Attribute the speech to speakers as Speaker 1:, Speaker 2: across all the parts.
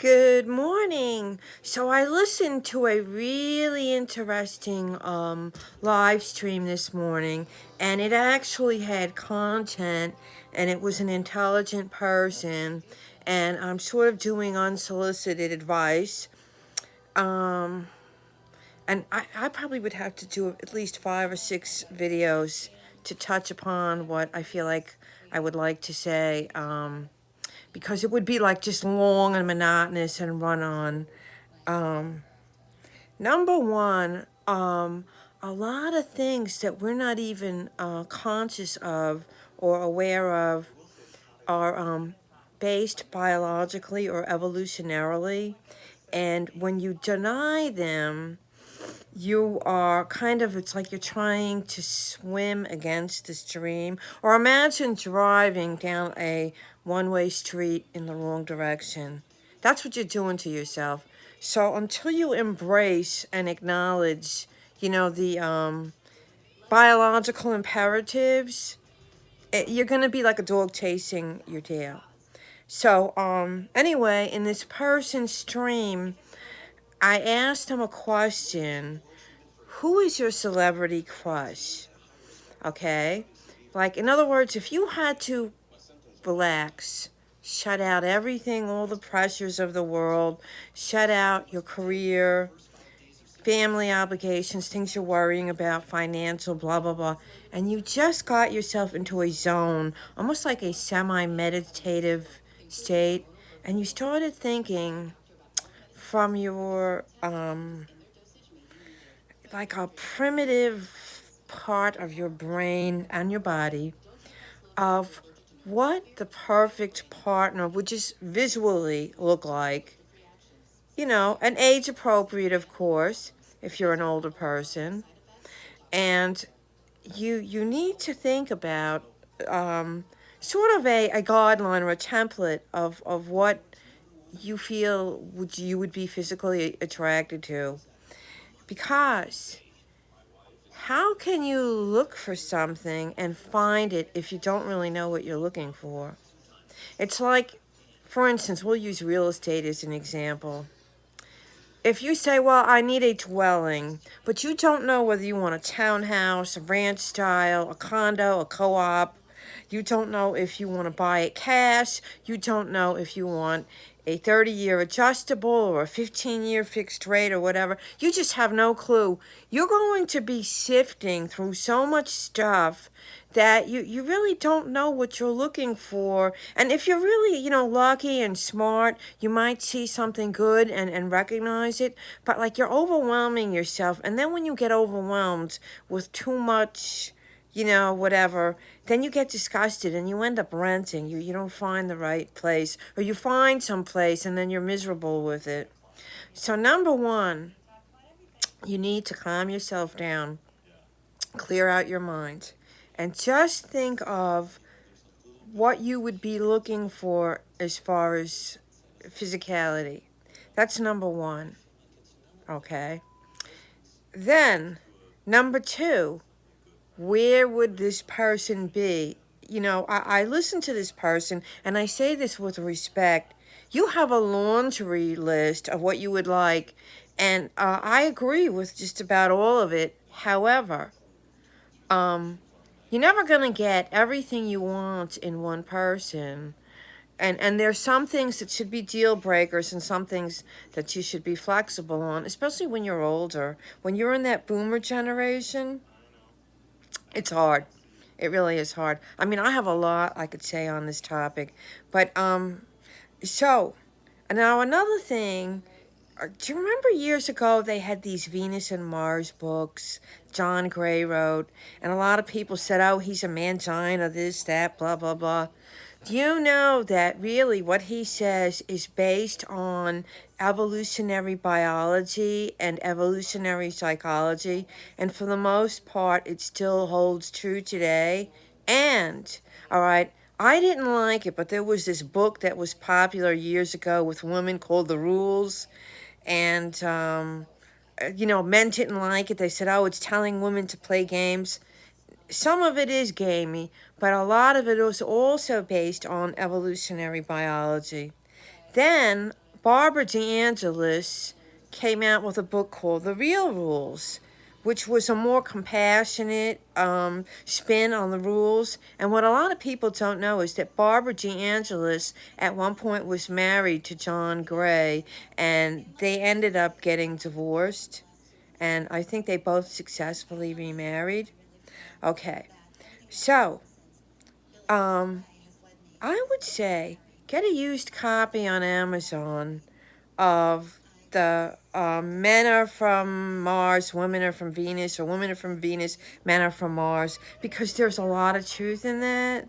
Speaker 1: Good morning. So I listened to a really interesting live stream this morning, and it actually had content, and it was an intelligent person, and I'm sort of doing unsolicited advice. Um, and I probably would have to do at least 5 or 6 videos to touch upon what I feel like I would like to say. Because it would be like just long and monotonous and run on. Um, Number one, a lot of things that we're not even conscious of or aware of are based biologically or evolutionarily. And when you deny them, you are kind of, it's like you're trying to swim against the stream. Or imagine driving down a one-way street in the wrong direction. That's what you're doing to yourself. So until you embrace and acknowledge, the biological imperatives, you're going to be like a dog chasing your tail. So anyway, in this person's stream, I asked him a question. Who is your celebrity crush? Okay? Like, in other words, if you had to relax, shut out everything, all the pressures of the world, shut out your career, family obligations, things you're worrying about, financial, blah, blah, blah, and you just got yourself into a zone, almost like a semi-meditative state, and you started thinking from your, like a primitive part of your brain and your body of what the perfect partner would just visually look like. And age appropriate, of course, if you're an older person. And you need to think about sort of a guideline or a template of what you feel you would be physically attracted to. Because how can you look for something and find it if you don't really know what you're looking for? It's like, for instance, we'll use real estate as an example. If you say, well, I need a dwelling, but you don't know whether you want a townhouse, a ranch style, a condo, a co-op, you don't know if you want to buy it cash, you don't know if you want a 30-year adjustable or a 15-year fixed rate or whatever. You just have no clue. You're going to be sifting through so much stuff that you really don't know what you're looking for. And if you're really, lucky and smart, you might see something good and recognize it. But like you're overwhelming yourself. And then when you get overwhelmed with too much, whatever, then you get disgusted and you end up renting. You don't find the right place, or you find some place and then you're miserable with it. So number one, you need to calm yourself down, clear out your mind, and just think of what you would be looking for as far as physicality. That's number one, okay? Then, number two, where would this person be? I listen to this person, and I say this with respect. You have a laundry list of what you would like, and I agree with just about all of it. However, you're never going to get everything you want in one person. And there's some things that should be deal breakers and some things that you should be flexible on, especially when you're older. When you're in that boomer generation, it's hard. It really is hard. I mean, I have a lot I could say on this topic. But, so, now another thing, do you remember years ago they had these Venus and Mars books John Gray wrote, and a lot of people said, oh, he's a mangina, this, that, blah, blah, blah. Do you know that really what he says is based on evolutionary biology and evolutionary psychology, and for the most part, it still holds true today? And, all right, I didn't like it, but there was this book that was popular years ago with women called The Rules, and men didn't like it. They said, oh, it's telling women to play games. Some of it is gamey, but a lot of it is also based on evolutionary biology. Then, Barbara DeAngelis came out with a book called The Real Rules, which was a more compassionate spin on the rules. And what a lot of people don't know is that Barbara DeAngelis at one point was married to John Gray, and they ended up getting divorced. And I think they both successfully remarried. Okay, so I would say get a used copy on Amazon of the men are from Mars, women are from Venus, or women are from Venus, men are from Mars, because there's a lot of truth in that.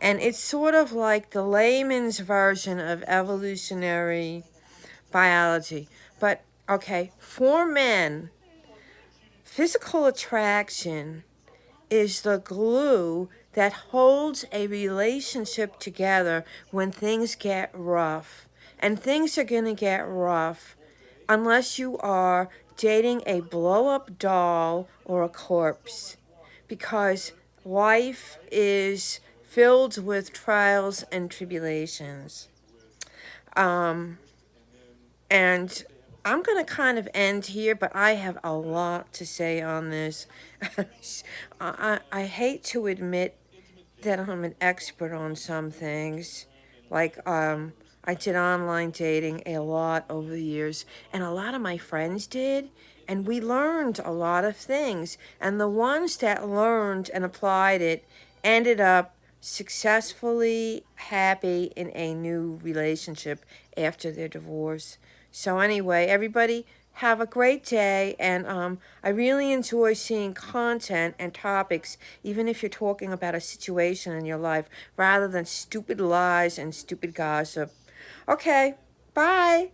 Speaker 1: And it's sort of like the layman's version of evolutionary biology. But, okay, for men, physical attraction is the glue that holds a relationship together when things get rough. And things are going to get rough unless you are dating a blow-up doll or a corpse, because life is filled with trials and tribulations. Um, and I'm going to kind of end here, but I have a lot to say on this. I hate to admit that I'm an expert on some things. Like, I did online dating a lot over the years, and a lot of my friends did, and we learned a lot of things. And the ones that learned and applied it ended up successfully happy in a new relationship after their divorce. So anyway, everybody, have a great day, and I really enjoy seeing content and topics, even if you're talking about a situation in your life, rather than stupid lies and stupid gossip. Okay, bye.